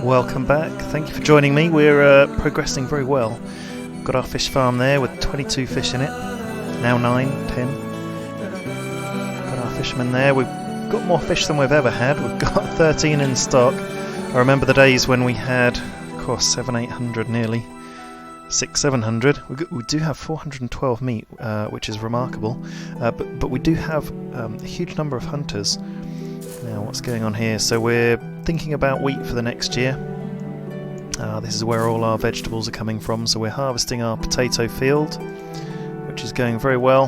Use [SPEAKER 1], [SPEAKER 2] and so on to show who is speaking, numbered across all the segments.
[SPEAKER 1] Welcome back. Thank you for joining me. We're progressing very well. We've got our fish farm there with 22 fish in it. Now 9, 10. Got our fishermen there. We've got more fish than we've ever had. We've got 13 in stock. I remember the days when we had, of course, 700-800 nearly. 600-700. We do have 412 meat, which is remarkable. But we do have a huge number of hunters. Now, what's going on here? So we're thinking about wheat for the next year. This is where all our vegetables are coming from. So we're harvesting our potato field, which is going very well.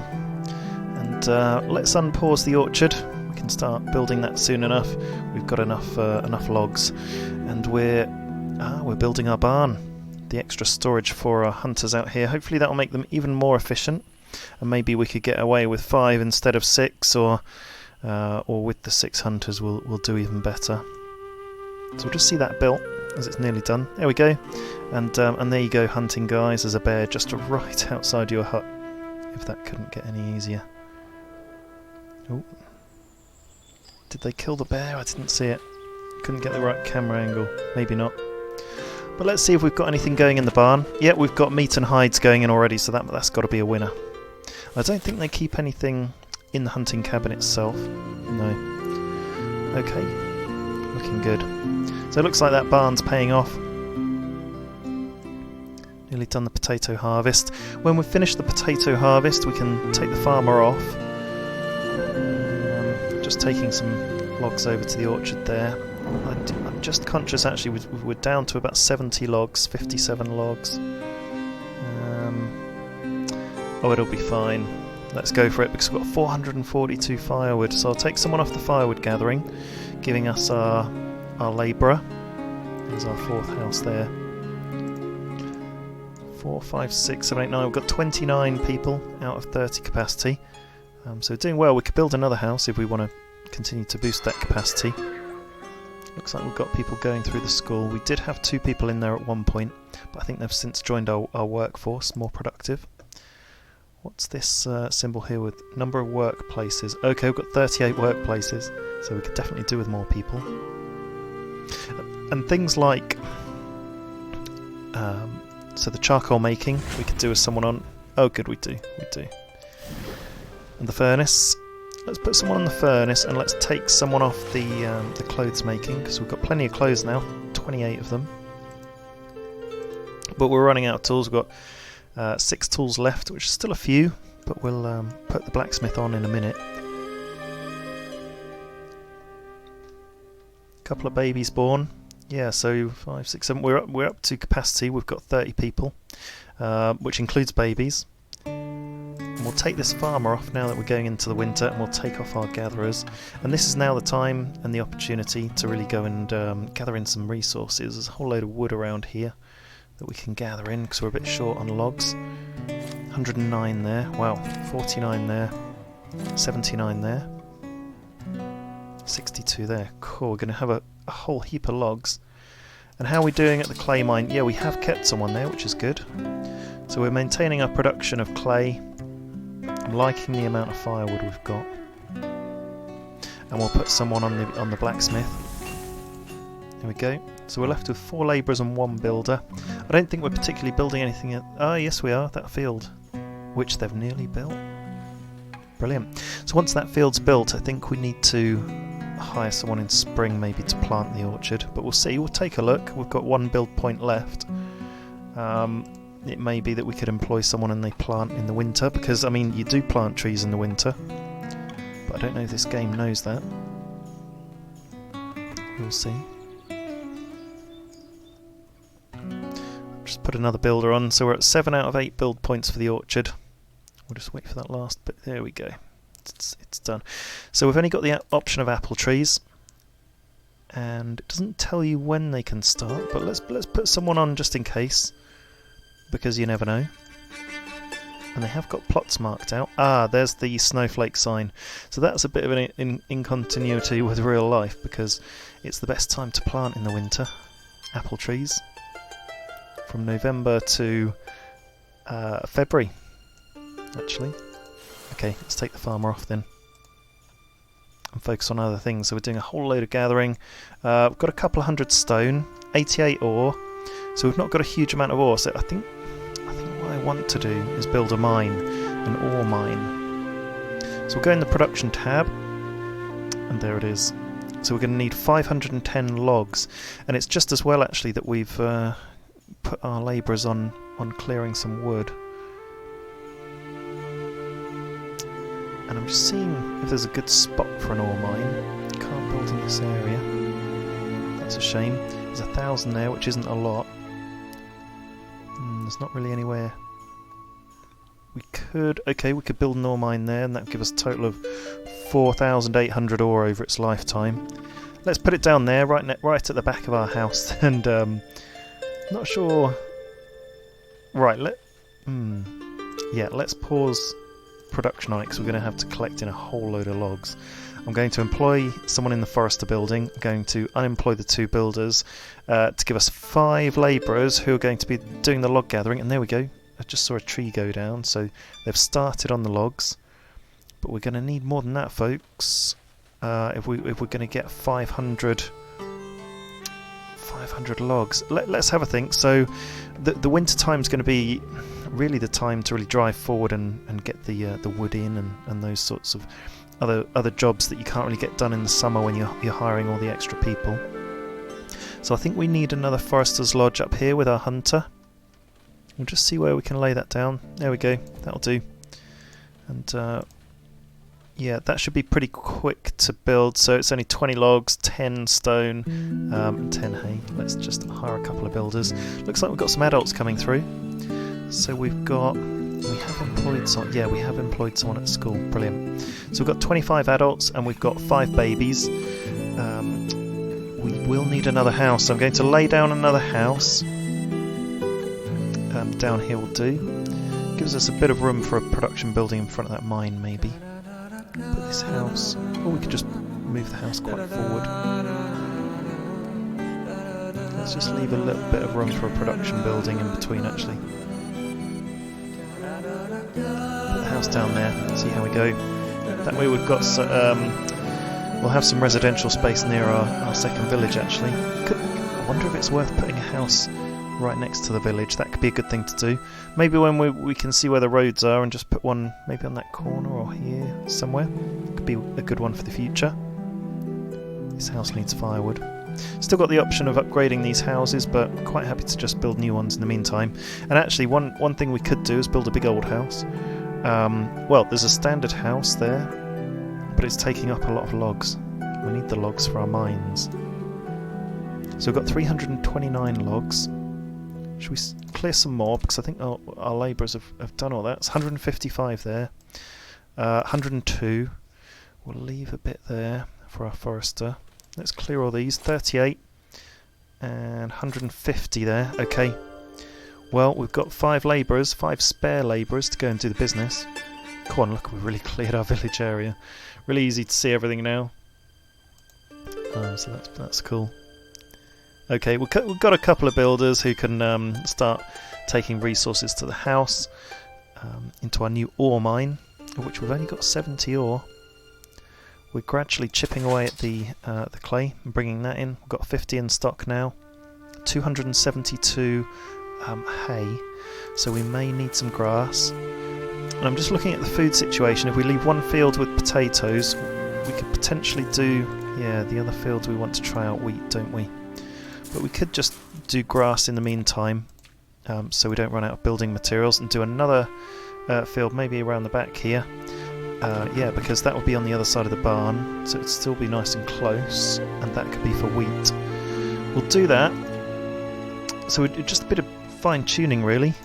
[SPEAKER 1] And let's unpause the orchard. We can start building that soon enough. We've got enough logs, and we're building our barn. The extra storage for our hunters out here. Hopefully that will make them even more efficient, and maybe we could get away with 5 instead of 6, or with the 6 hunters we'll do even better. So we'll just see that built as it's nearly done. There we go, and there you go, hunting guys. There's a bear just right outside your hut. If that couldn't get any easier. Oh, did they kill the bear? I didn't see it. Couldn't get the right camera angle. Maybe not. But let's see if we've got anything going in the barn. Yeah, we've got meat and hides going in already, so that's got to be a winner. I don't think they keep anything in the hunting cabin itself. No. Okay. Looking good. So it looks like that barn's paying off. Nearly done the potato harvest. When we've finished the potato harvest, we can take the farmer off. Just taking some logs over to the orchard there. I'm just conscious, actually, we're down to about 70 logs, 57 logs. Oh, it'll be fine. Let's go for it, because we've got 442 firewood. So I'll take someone off the firewood gathering, giving us our labourer. There's our 4th house there. 4, 5, 6, 7, 8, 9. We've got 29 people out of 30 capacity. So doing well. We could build another house if we want to continue to boost that capacity. Looks like we've got people going through the school. We did have 2 people in there at one point, but I think they've since joined our workforce, more productive. What's this symbol here with number of workplaces? Okay, we've got 38 workplaces, so we could definitely do with more people. And things like, so the charcoal making, we could do with someone on. Oh, good, we do. And the furnace. Let's put someone on the furnace, and let's take someone off the clothes making, because we've got plenty of clothes now, 28 of them. But we're running out of tools. We've got 6 tools left, which is still a few, but we'll put the blacksmith on in a minute. Couple of babies born. Yeah, so 5, 6, 7. We're up to capacity. We've got 30 people, which includes babies. We'll take this farmer off now that we're going into the winter, and we'll take off our gatherers. And this is now the time and the opportunity to really go and gather in some resources. There's a whole load of wood around here that we can gather in, because we're a bit short on logs. 109 there. Wow. 49 there. 79 there. 62 there. Cool. We're going to have a whole heap of logs. And how are we doing at the clay mine? Yeah, we have kept someone there, which is good. So we're maintaining our production of clay. I'm liking the amount of firewood we've got, and we'll put someone on the blacksmith. There we go. So we're left with 4 labourers and 1 builder. I don't think we're particularly building anything. Oh, yes, we are. That field, which they've nearly built. Brilliant. So once that field's built, I think we need to hire someone in spring, maybe, to plant the orchard. But we'll see. We'll take a look. We've got 1 build point left. It may be that we could employ someone and they plant in the winter, because, I mean, you do plant trees in the winter, but I don't know if this game knows that. We'll see. Just put another builder on, so we're at 7 out of 8 build points for the orchard. We'll just wait for that last bit. There we go. It's done. So we've only got the option of apple trees, and it doesn't tell you when they can start, but let's put someone on just in case, because you never know. And they have got plots marked out. Ah, there's the snowflake sign. So that's a bit of an incontinuity with real life, because it's the best time to plant in the winter. Apple trees. From November to February, actually. Okay, let's take the farmer off then and focus on other things. So we're doing a whole load of gathering. We've got a couple of hundred stone. 88 ore, so we've not got a huge amount of ore. So I think what I want to do is build a mine, an ore mine. So we'll go in the production tab, and there it is. So we're going to need 510 logs, and it's just as well actually that we've put our labourers on clearing some wood. And I'm just seeing if there's a good spot for an ore mine. Can't build in this area. That's a shame. There's 1,000 there, which isn't a lot. There's not really anywhere. We could build an ore mine there, and that would give us a total of 4,800 ore over its lifetime. Let's put it down there, right at the back of our house. And not sure. Right, let's pause production on it because we're going to have to collect in a whole load of logs. I'm going to employ someone in the forester building. I'm going to unemploy the 2 builders to give us 5 labourers who are going to be doing the log gathering. And there we go. I just saw a tree go down, so they've started on the logs. But we're going to need more than that, folks. If we're going to get 500 logs. Let's have a think. So the winter time is going to be really the time to really drive forward and get the wood in and those sorts of other jobs that you can't really get done in the summer when you're hiring all the extra people. So I think we need another forester's lodge up here with our hunter. We'll just see where we can lay that down. There we go, that'll do. And yeah, that should be pretty quick to build. So it's only 20 logs, 10 stone, and 10 hay. Let's just hire a couple of builders. Looks like we've got some adults coming through. So we have employed someone at school. Brilliant. So we've got 25 adults and we've got 5 babies. We will need another house. So I'm going to lay down another house. Down here will do. Gives us a bit of room for a production building in front of that mine, maybe. Put this house. Or we could just move the house quite forward. Let's just leave a little bit of room for a production building in between, actually. Put the house down there. See how we go. That way we've got we'll have some residential space near our second village, actually. I wonder if it's worth putting a house right next to the village. That could be a good thing to do. Maybe when we can see where the roads are and just put one maybe on that corner or here somewhere. Could be a good one for the future. This house needs firewood. Still got the option of upgrading these houses, but quite happy to just build new ones in the meantime. And actually one thing we could do is build a big old house. Well, there's a standard house there, but it's taking up a lot of logs. We need the logs for our mines. So we've got 329 logs. Should we clear some more? Because I think our labourers have done all that. It's 155 there. 102. We'll leave a bit there for our forester. Let's clear all these. 38. And 150 there. Okay. Well, we've got 5 labourers, 5 spare labourers to go and do the business. Come on, look, we've really cleared our village area. Really easy to see everything now. So that's cool. Okay, we've got a couple of builders who can start taking resources to the house, into our new ore mine, of which we've only got 70 ore. We're gradually chipping away at the clay and bringing that in. We've got 50 in stock now, 272 hay, so we may need some grass. And I'm just looking at the food situation. If we leave one field with potatoes, we could potentially do, the other fields we want to try out wheat, don't we? But we could just do grass in the meantime, so we don't run out of building materials, and do another field maybe around the back here. Because that will be on the other side of the barn, so it'd still be nice and close, and that could be for wheat. We'll do that. So just a bit of fine-tuning, really.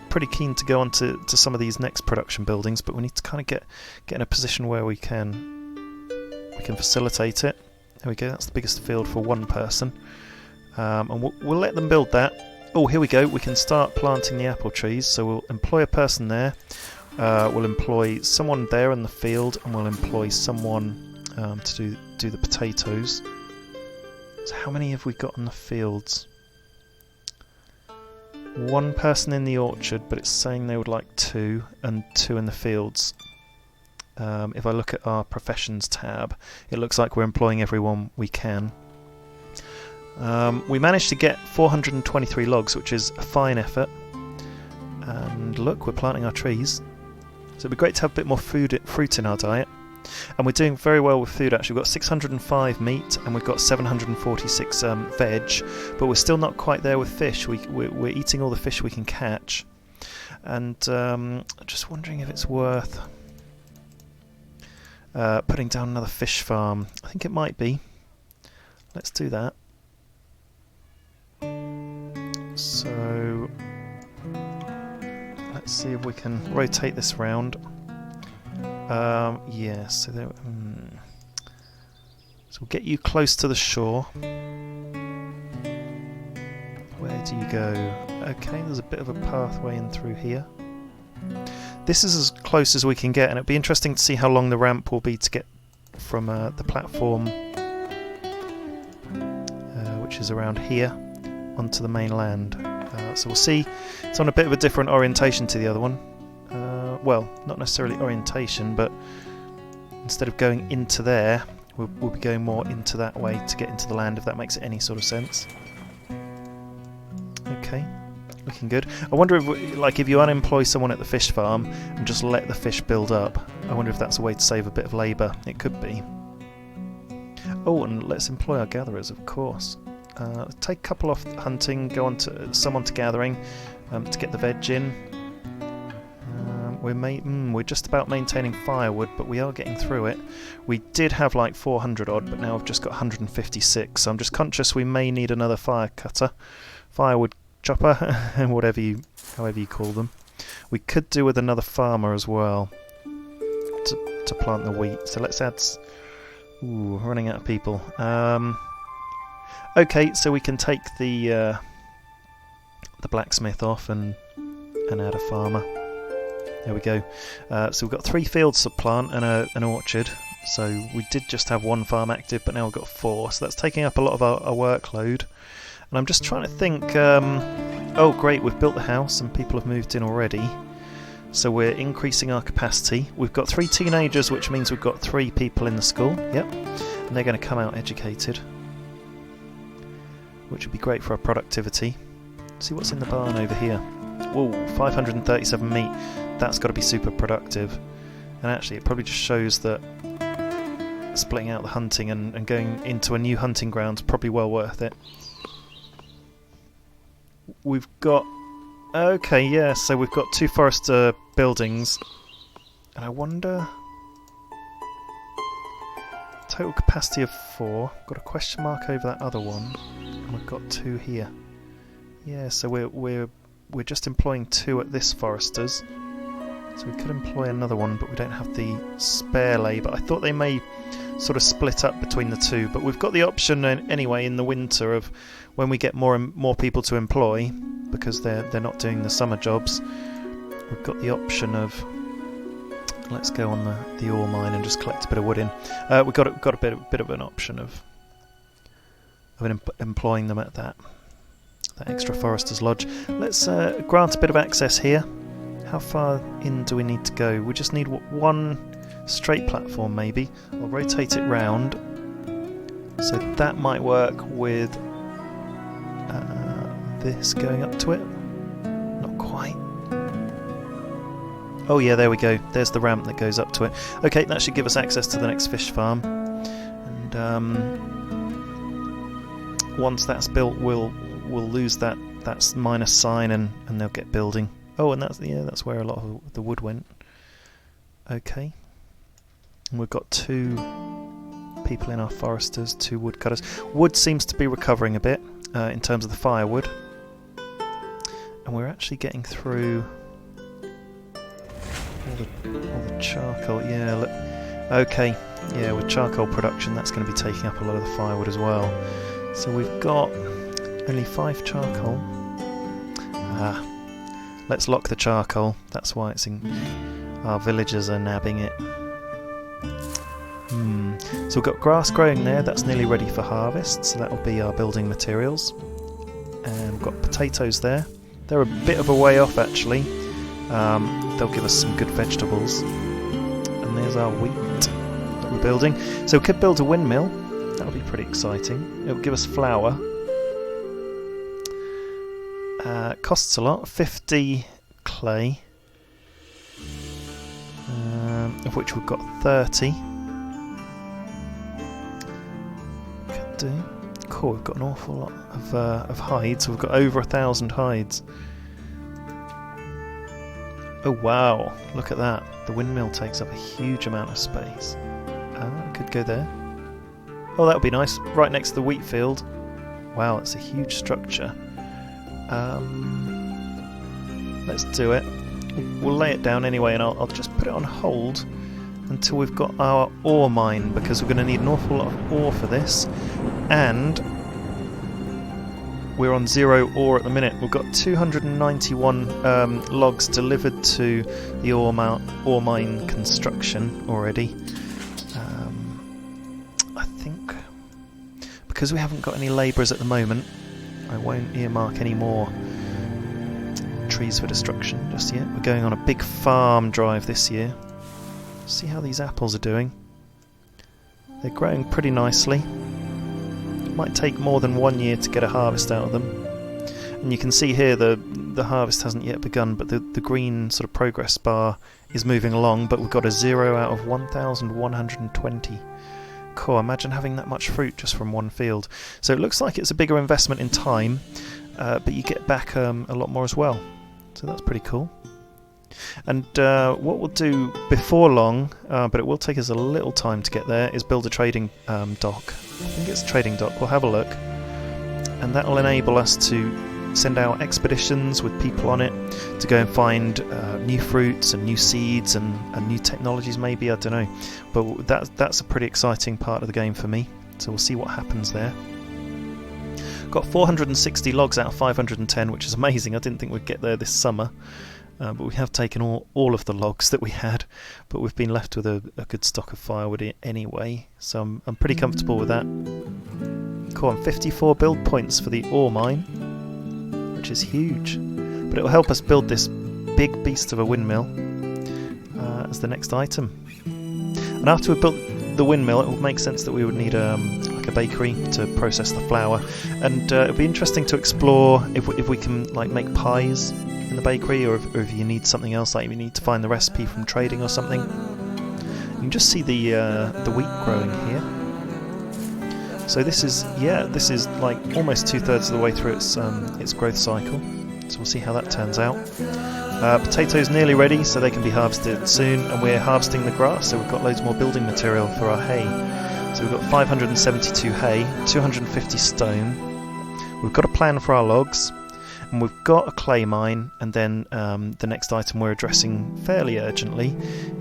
[SPEAKER 1] Pretty keen to go on to some of these next production buildings, but we need to kind of get in a position where we can facilitate it. There we go. That's the biggest field for one person. And we'll let them build that. Oh, here we go. We can start planting the apple trees. So we'll employ a person there. We'll employ someone there in the field, and we'll employ someone to do the potatoes. So how many have we got in the fields? One person in the orchard, but it's saying they would like 2, and 2 in the fields. If I look at our professions tab, it looks like we're employing everyone we can. We managed to get 423 logs, which is a fine effort. And look, we're planting our trees. So it'd be great to have a bit more fruit in our diet. And we're doing very well with food actually. We've got 605 meat and we've got 746 veg, but we're still not quite there with fish. We're eating all the fish we can catch. And just wondering if it's worth putting down another fish farm. I think it might be. Let's do that. So let's see if we can rotate this round. Yeah, so so we'll get you close to the shore. Where do you go? Okay, there's a bit of a pathway in through here. This is as close as we can get, and it'll be interesting to see how long the ramp will be to get from the platform, which is around here, onto the mainland. So we'll see. It's on a bit of a different orientation to the other one. Well, not necessarily orientation, but instead of going into there, we'll be going more into that way to get into the land, if that makes any sort of sense. Okay, looking good. I wonder if, if you unemploy someone at the fish farm and just let the fish build up, I wonder if that's a way to save a bit of labour. It could be. Oh, and let's employ our gatherers, of course. Take a couple off hunting, go on to some onto gathering to get the veg in. We're just about maintaining firewood, but we are getting through it. We did have like 400 odd, but now I've just got 156. So I'm just conscious we may need another fire cutter, firewood chopper, however you call them. We could do with another farmer as well to plant the wheat. So let's add. Ooh, running out of people. Okay, so we can take the blacksmith off and add a farmer. There we go. So we've got 3 fields to plant and an orchard. So we did just have 1 farm active, but now we've got 4. So that's taking up a lot of our workload. And I'm just trying to think... oh great, we've built the house and people have moved in already. So we're increasing our capacity. We've got 3 teenagers, which means we've got 3 people in the school. Yep. And they're going to come out educated, which would be great for our productivity. See what's in the barn over here. Whoa, 537 meat. That's got to be super productive. And actually it probably just shows that splitting out the hunting and going into a new hunting ground is probably well worth it. We've got... Okay, yeah, so we've got 2 forester buildings. And I wonder... Total capacity of 4. Got a question mark over that other one. And we've got 2 here. Yeah, so we're just employing 2 at this foresters. So we could employ another one, but we don't have the spare labour. I thought they may sort of split up between the 2, but we've got the option anyway in the winter of when we get more and more people to employ, because they're not doing the summer jobs. We've got the option of let's go on the ore mine and just collect a bit of wood in. We've got a bit of an option of employing them at that extra forester's lodge. Let's grant a bit of access here. How far in do we need to go? We just need 1 straight platform maybe. I'll rotate it round. So that might work with this going up to it. Not quite. Oh yeah, there we go. There's the ramp that goes up to it. Okay, that should give us access to the next fish farm. And once that's built, we'll lose that minus sign and they'll get building. Oh, and that's where a lot of the wood went. Okay. And we've got 2 people in our foresters, 2 woodcutters. Wood seems to be recovering a bit in terms of the firewood. And we're actually getting through all the charcoal. Yeah, look. Okay. Yeah, with charcoal production, that's going to be taking up a lot of the firewood as well. So we've got only 5 charcoal. Let's lock the charcoal. That's why it's in. Our villagers are nabbing it. So we've got grass growing there. That's nearly ready for harvest. So that will be our building materials. And we've got potatoes there. They're a bit of a way off actually. They'll give us some good vegetables. And there's our wheat that we're building. So we could build a windmill. That would be pretty exciting. It will give us flour. Costs a lot, 50 clay, of which we've got 30. Could do. Cool, we've got an awful lot of hides. We've got over 1,000 hides. Oh wow, look at that. The windmill takes up a huge amount of space. Could go there. Oh, that would be nice. Right next to the wheat field. Wow, it's a huge structure. Let's do it. We'll lay it down anyway, and I'll just put it on hold until we've got our ore mine, because we're going to need an awful lot of ore for this. And we're on 0 ore at the minute. We've got 291 logs delivered to the ore mine construction already. I think because we haven't got any labourers at the moment, I won't earmark any more trees for destruction just yet. We're going on a big farm drive this year. See how these apples are doing. They're growing pretty nicely. Might take more than 1 year to get a harvest out of them. And you can see here the harvest hasn't yet begun, but the green sort of progress bar is moving along, but we've got a 0 out of 1,120. Cool, imagine having that much fruit just from one field. So it looks like it's a bigger investment in time, but you get back a lot more as well. So that's pretty cool. And what we'll do before long, but it will take us a little time to get there, is build a trading dock. I think it's a trading dock. We'll have a look. And that will enable us to send out expeditions with people on it to go and find new fruits and new seeds and new technologies maybe, I don't know. But that's a pretty exciting part of the game for me. So we'll see what happens there. Got 460 logs out of 510, which is amazing. I didn't think we'd get there this summer. But we have taken all of the logs that we had, but we've been left with a good stock of firewood anyway, so I'm pretty comfortable with that. Cool, on 54 build points for the ore mine, which is huge, but it will help us build this big beast of a windmill as the next item. And after we've built the windmill, it would make sense that we would need like a bakery to process the flour, and it would be interesting to explore if we can like make pies in the bakery, or if you need something else, like you need to find the recipe from trading or something. You can just see the wheat growing here. So this is like almost 2/3 of the way through its growth cycle. So we'll see how that turns out. Potatoes nearly ready, so they can be harvested soon, and we're harvesting the grass, so we've got loads more building material for our hay. So we've got 572 hay, 250 stone. We've got a plan for our logs. And we've got a clay mine, and then the next item we're addressing fairly urgently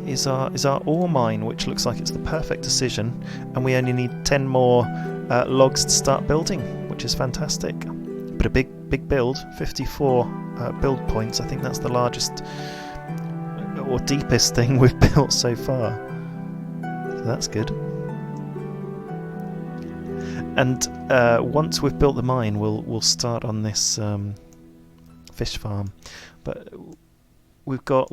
[SPEAKER 1] is our ore mine, which looks like it's the perfect decision, and we only need 10 more logs to start building, which is fantastic. But a big build, 54 build points. I think that's the largest or deepest thing we've built so far, so that's good. And once we've built the mine, we'll start on this fish farm. But we've got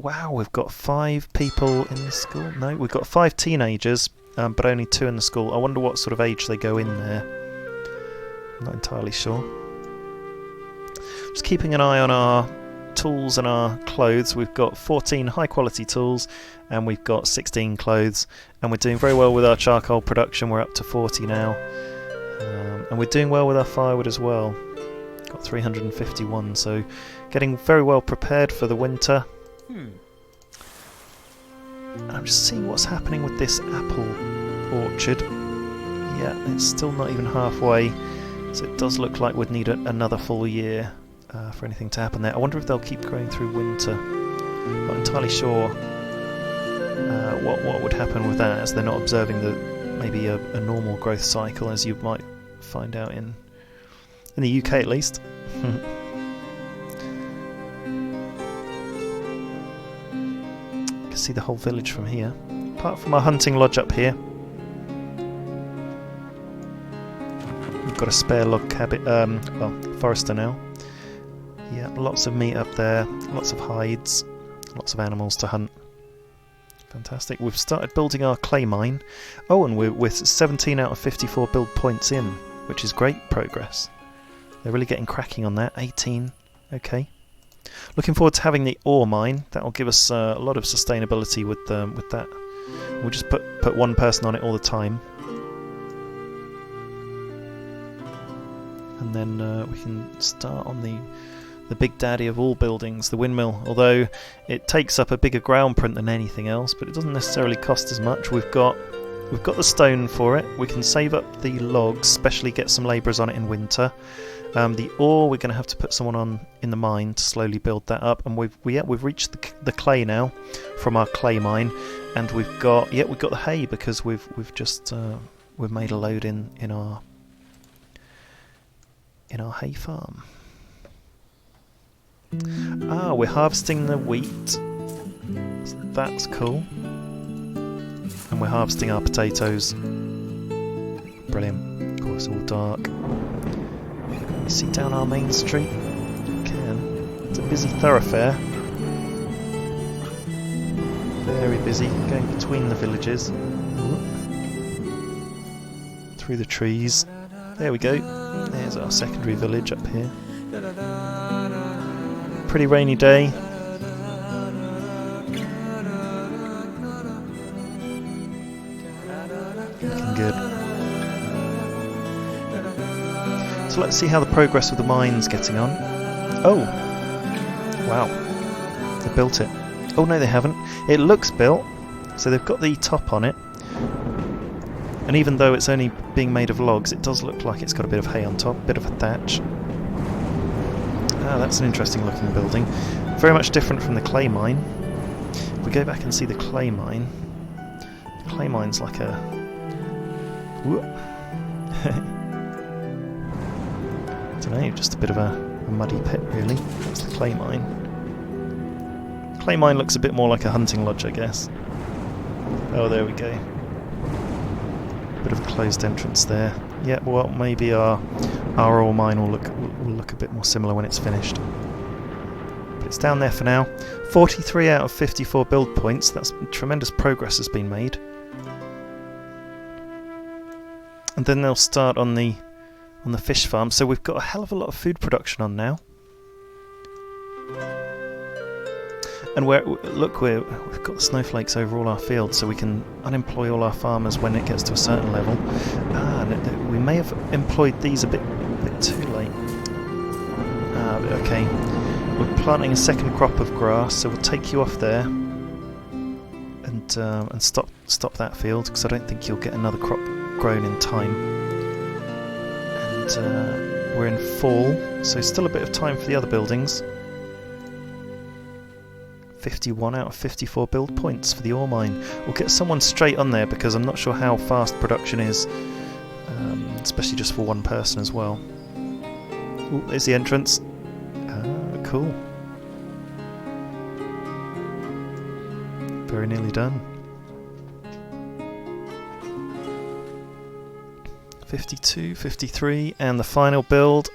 [SPEAKER 1] 5 people in the school. No, we've got 5 teenagers, but only 2 in the school. I wonder what sort of age they go in there. I'm not entirely sure. Just keeping an eye on our tools and our clothes. We've got 14 high quality tools, and we've got 16 clothes, and we're doing very well with our charcoal production. We're up to 40 now, and we're doing well with our firewood as well. Got 351, so getting very well prepared for the winter. And I'm just seeing what's happening with this apple orchard. Yeah, it's still not even halfway, so it does look like we'd need another full year for anything to happen there. I wonder if they'll keep growing through winter. Not entirely sure what would happen with that, as they're not observing maybe a normal growth cycle, as you might find out in the UK at least. You can see the whole village from here, apart from our hunting lodge up here. We've got a spare log cabin, forester now. Yeah, lots of meat up there, lots of hides, lots of animals to hunt. Fantastic. We've started building our clay mine. Oh, and we're 17 out of 54 build points in, which is great progress. They're really getting cracking on that. 18 Okay. Looking forward to having the ore mine. That will give us a lot of sustainability with that. We'll just put one person on it all the time. And then we can start on the big daddy of all buildings, the windmill. Although it takes up a bigger ground print than anything else, but it doesn't necessarily cost as much. We've got the stone for it. We can save up the logs, especially get some labourers on it in winter. The ore, we're going to have to put someone on in the mine to slowly build that up. And we've reached the clay now from our clay mine, and we've got the hay because we've made a load in our hay farm. We're harvesting the wheat. So that's cool. And we're harvesting our potatoes. Brilliant. Of course, all dark. You see down our main street? You can. It's a busy thoroughfare. Very busy, going between the villages. Through the trees. There we go. There's our secondary village up here. Pretty rainy day. Looking good. So let's see how the progress of the mine's getting on. Oh! Wow. They built it. Oh no, they haven't. It looks built. So they've got the top on it. And even though it's only being made of logs, it does look like it's got a bit of hay on top, a bit of a thatch. That's an interesting looking building. Very much different from the clay mine. If we go back and see the clay mine, the clay mine's like a... I don't know, just a bit of a muddy pit really. That's the clay mine. Clay mine looks a bit more like a hunting lodge, I guess. Oh, there we go. Bit of a closed entrance there. Yeah, well, maybe our ore mine will look a bit more similar when it's finished. But it's down there for now. 43 out of 54 build points. That's tremendous progress has been made. And then they'll start on the fish farm. So we've got a hell of a lot of food production on now. And we've got the snowflakes over all our fields, so we can unemploy all our farmers when it gets to a certain level. And we may have employed these a bit too late. Okay, we're planting a second crop of grass, so we'll take you off there and stop that field because I don't think you'll get another crop grown in time. And we're in fall, so still a bit of time for the other buildings. 51 out of 54 build points for the ore mine. We'll get someone straight on there because I'm not sure how fast production is, especially just for one person as well. Ooh, there's the entrance. Cool. Very nearly done. 52, 53, and the final build.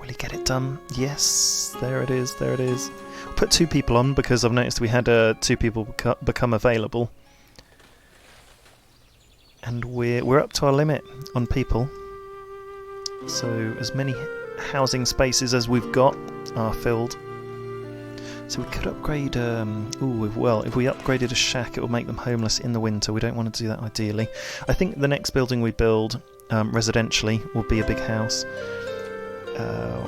[SPEAKER 1] Will he get it done? Yes, there it is, there it is. We'll put 2 people on because I've noticed we had 2 people become available. And we're up to our limit on people. So as many housing spaces as we've got are filled. So we could upgrade, if we upgraded a shack it will make them homeless in the winter. We don't want to do that ideally. I think the next building we build residentially will be a big house.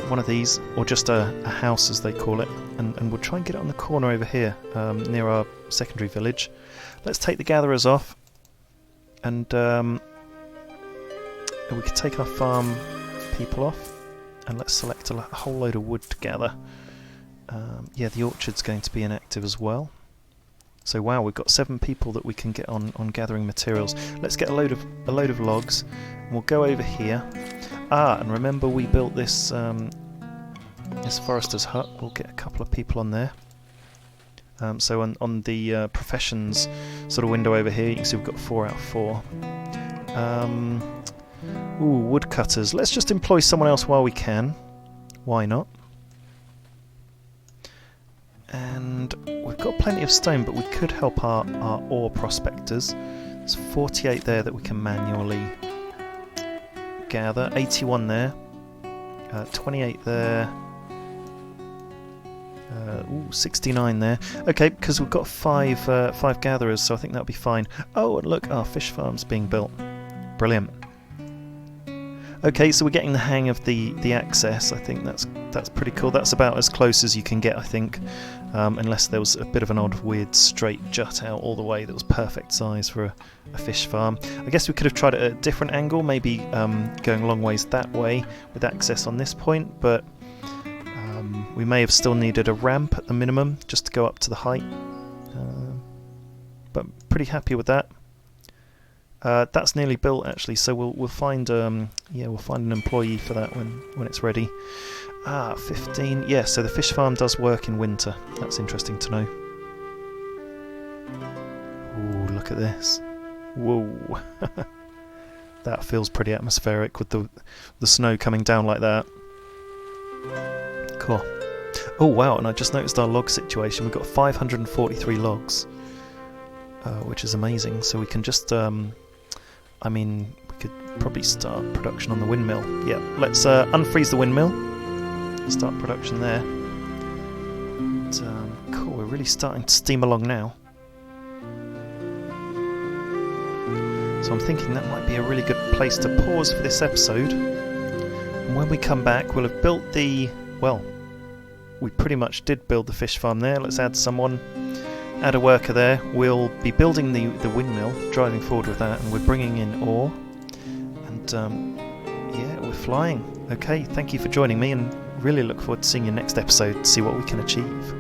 [SPEAKER 1] One of these, or just a house as they call it, and we'll try and get it on the corner over here, near our secondary village. Let's take the gatherers off, and we could take our farm people off, and let's select a whole load of wood to gather. Yeah, the orchard's going to be inactive as well. So wow, we've got 7 people that we can get on gathering materials. Let's get a load of logs, and we'll go over here. And remember we built this forester's hut. We'll get a couple of people on there. So on the professions sort of window over here, you can see we've got 4 out of 4. Woodcutters. Let's just employ someone else while we can. Why not? And we've got plenty of stone, but we could help our ore prospectors. There's 48 there that we can manually gather. 81 there. 28 there. Ooh, 69 there. Okay, because we've got five gatherers, so I think that'll be fine. Oh, and look, our fish farm's being built. Brilliant. Okay, so we're getting the hang of the access. I think that's pretty cool. That's about as close as you can get, I think, unless there was a bit of an odd, weird, straight jut out all the way that was perfect size for a fish farm. I guess we could have tried it at a different angle, maybe going a long ways that way with access on this point, but we may have still needed a ramp at the minimum just to go up to the height. But pretty happy with that. That's nearly built actually, so we'll find we'll find an employee for that when it's ready. 15. Yeah, so the fish farm does work in winter. That's interesting to know. Ooh, look at this. Whoa. That feels pretty atmospheric with the snow coming down like that. Cool. Oh wow, and I just noticed our log situation. We've got 543 logs, which is amazing. So we can just we could probably start production on the windmill. Yeah, let's unfreeze the windmill, start production there. And, cool, we're really starting to steam along now. So I'm thinking that might be a really good place to pause for this episode. And when we come back, we'll have built we pretty much did build the fish farm there. Let's add someone. Add a worker there. We'll be building the windmill, driving forward with that, and we're bringing in ore. And yeah, we're flying. Okay, thank you for joining me, and really look forward to seeing you next episode to see what we can achieve.